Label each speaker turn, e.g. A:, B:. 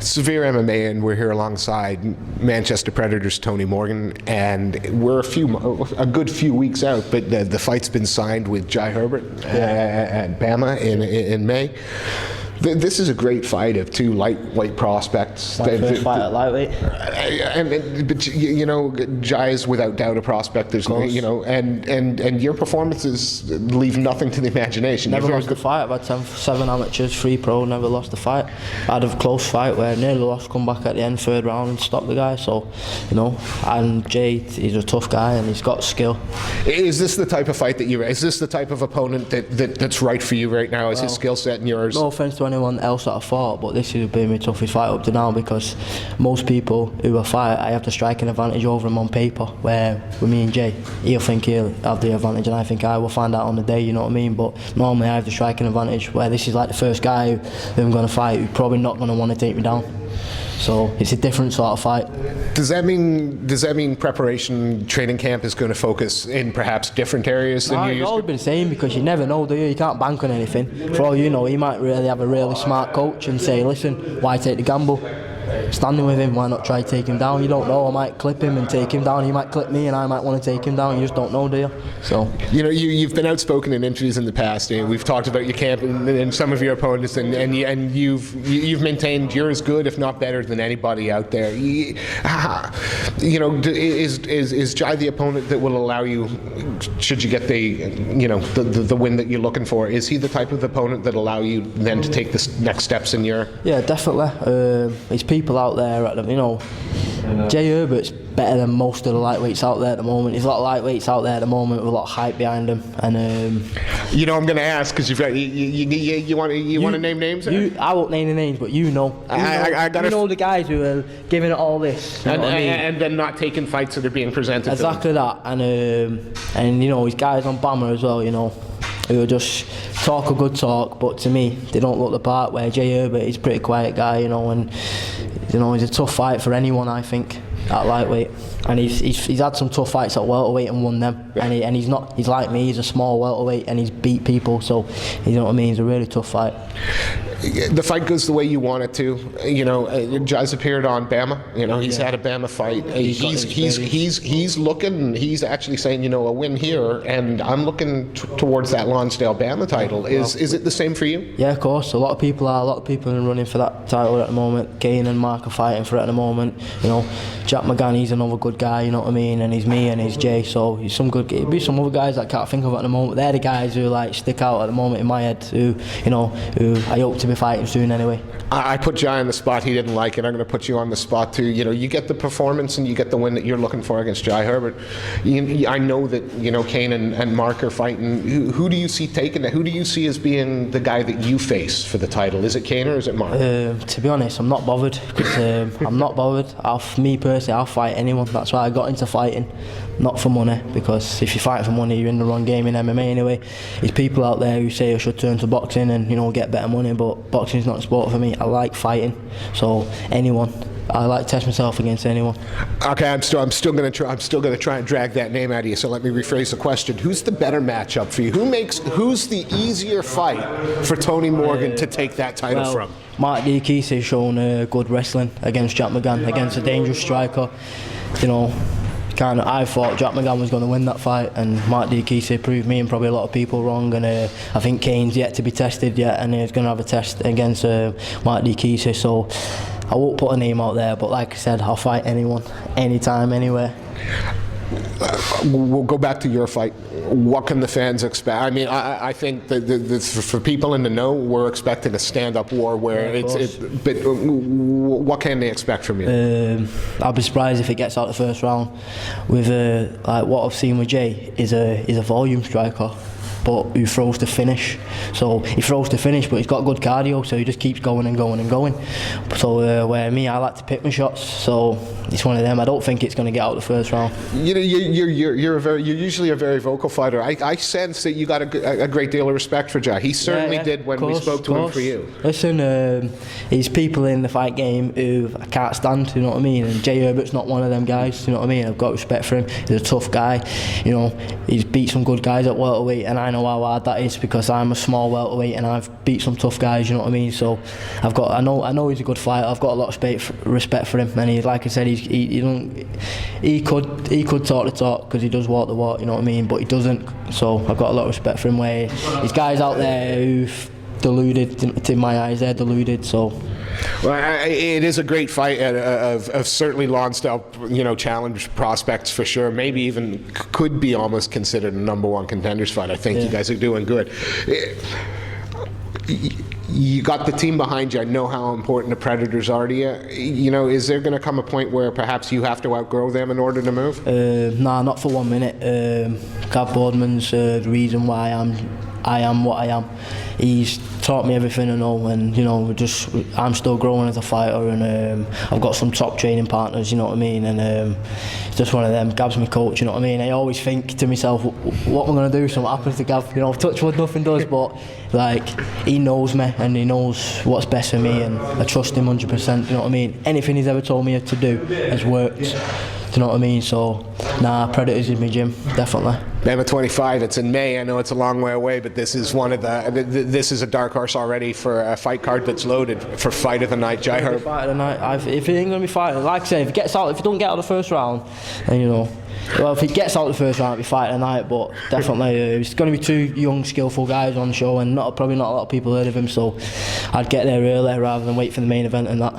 A: SevereMMA, and we're here alongside Manchester Predators' Tony Morgan, and we're a good few weeks out, but the fight's been signed with Jai Herbert at BAMMA in May. This is a great fight of two lightweight prospects.
B: My first fight at lightweight.
A: But you know, Jai is without doubt a prospect. There's and your performances leave nothing to the imagination.
B: Never lost a fight. I've had 7 amateurs, 3 pro. Never lost a fight. I had a close fight where I nearly lost. Come back at the end, 3rd round, and stop the guy. So, you know, and Jay, he's a tough guy and he's got skill.
A: Is this the type of fight that you? Is this the type of opponent that's right for you right now? Is his skill set and yours?
B: No offense to anyone else that I fought, but this has been my toughest fight up to now, because most people who I fight, I have the striking advantage over them on paper, where with me and Jay, he'll think he'll have the advantage and I think I will. Find out on the day, you know what I mean? But normally I have the striking advantage, where this is like the first guy who I'm going to fight who's probably not going to want to take me down. So it's a different sort of fight.
A: Does that mean preparation training camp is going to focus in perhaps different areas than you used to?
B: I've always been saying, because you never know, do you? You can't bank on anything. For all you know, he might really have a really smart coach and say, listen, why take the gamble? Standing with him, why not try to take him down? You don't know, I might clip him and take him down. He might clip me and I might want to take him down. You just don't know, do you? So,
A: you know, you've been outspoken in interviews in the past. We've talked about your camp and some of your opponents, and you've maintained you're as good, if not better, than anybody out there. You know, is Jai the opponent that will allow you, should you get the win that you're looking for? Is he the type of opponent that allow you then to take the next steps in your?
B: Yeah, definitely. There's people out there at them, you know. Jai Herbert's better than most of the lightweights out there at the moment. There's a lot of lightweights out there at the moment with a lot of hype behind them, and
A: you know, I'm going to ask because you've got you want to name names?
B: I won't name the names, but you know the guys who are giving it all this,
A: and then not taking fights that are being presented.
B: Exactly that, and you know, these guys on BAMMA as well, you know, who just talk a good talk, but to me they don't look the part. Where Jai Herbert is a pretty quiet guy, you know, and you know, he's a tough fight for anyone, I think, at lightweight. And he's had some tough fights at welterweight and won them. And he's like me, he's a small welterweight and he's beat people, so you know what I mean, it's a really tough fight.
A: The fight goes the way you want it to. You know, Jai's appeared on BAMMA. You know, he's had a BAMMA fight. He's looking. He's actually saying, you know, a win here, and I'm looking towards that Lonsdale BAMMA title. Is it the same for you?
B: Yeah, of course. A lot of people are running for that title at the moment. Kane and Mark are fighting for it at the moment. You know, Jack McGann, he's another good guy. You know what I mean? And he's me and he's Jay. So he's some good. It'll be some other guys that I can't think of at the moment. They're the guys who like stick out at the moment in my head. Who I hope to be fighting soon anyway.
A: I put Jai on the spot. He didn't like it. I'm going to put you on the spot too. You know, you get the performance and you get the win that you're looking for against Jai Herbert. I know that, you know, Kane and Mark are fighting. Who do you see taking it? Who do you see as being the guy that you face for the title? Is it Kane or is it Mark?
B: To be honest, I'm not bothered. I'm not bothered. Me personally, I'll fight anyone. That's why I got into fighting, not for money. Because if you fight for money, you're in the wrong game in MMA anyway. There's people out there who say I should turn to boxing and, you know, get better money, but boxing's not a sport for me. I like fighting, so anyone. I like to test myself against anyone. Okay,
A: I'm still going to try and drag that name out of you. So let me rephrase the question: who's the better matchup for you? Who's the easier fight for Tony Morgan to take that title from?
B: Mark Diakise has shown good wrestling against Jack McGann, against a dangerous striker. You know, I thought Jack McGann was going to win that fight, and Mark Diakise proved me and probably a lot of people wrong. And I think Kane's yet to be tested yet, and he's going to have a test against Mark Diakise. So I won't put a name out there, but like I said, I'll fight anyone, anytime, anywhere.
A: We'll go back to your fight. What can the fans expect? I mean, I think that for people in the know, we're expecting a stand-up war where but what can they expect from you?
B: I'll be surprised if it gets out the first round. With like what I've seen with Jay is a volume striker, but who throws to finish. So he throws to finish, but he's got good cardio, so he just keeps going and going and going. So where me, I like to pick my shots. So it's one of them. I don't think it's going to get out the first round.
A: You know, you're usually a very vocal fighter. I sense that you got a great deal of respect for Jai. He certainly did when we spoke to him for you.
B: Listen, there's people in the fight game who I can't stand. You know what I mean? And Jai Herbert's not one of them guys. You know what I mean? I've got respect for him. He's a tough guy. You know, he's beat some good guys at welterweight, and I know know how hard that is, because I'm a small welterweight and I've beat some tough guys, you know what I mean. So I know he's a good fighter. I've got a lot of respect for him, and like I said, he could talk the talk, because he does walk the walk, you know what I mean, but he doesn't. So I've got a lot of respect for him. Where there's guys out there who've deluded, in my eyes, they're deluded. So.
A: Well, it is a great fight of certainly Lonsdale, challenge prospects for sure. Maybe even could be almost considered a #1 contenders fight. I think you guys are doing good. You got the team behind you. I know how important the Predators are to you. Is there going to come a point where perhaps you have to outgrow them in order to move?
B: Nah, not for 1 minute. Gav Boardman's the reason why I am what I am. He's taught me everything I know, and I'm still growing as a fighter, and I've got some top training partners, you know what I mean, and it's just one of them. Gav's my coach, you know what I mean. I always think to myself, what am I going to do if something happens to Gav? Touch wood, nothing does, but he knows me and he knows what's best for me, and I trust him 100%, you know what I mean. Anything he's ever told me to do has worked. Do you know what I mean? So, Predators is my gym, definitely.
A: BAMMA 25, it's in May. I know it's a long way away, but this is this is a dark horse already for a fight card that's loaded for fight of the night. Jai Herb.
B: Fight of the night. If he ain't gonna be fighting, like I say, if he don't get out of the first round, then well, if he gets out of the first round, it'll be fight of the night. But definitely, it's going to be 2 young, skillful guys on the show, and probably not a lot of people heard of him. So I'd get there early rather than wait for the main event and that.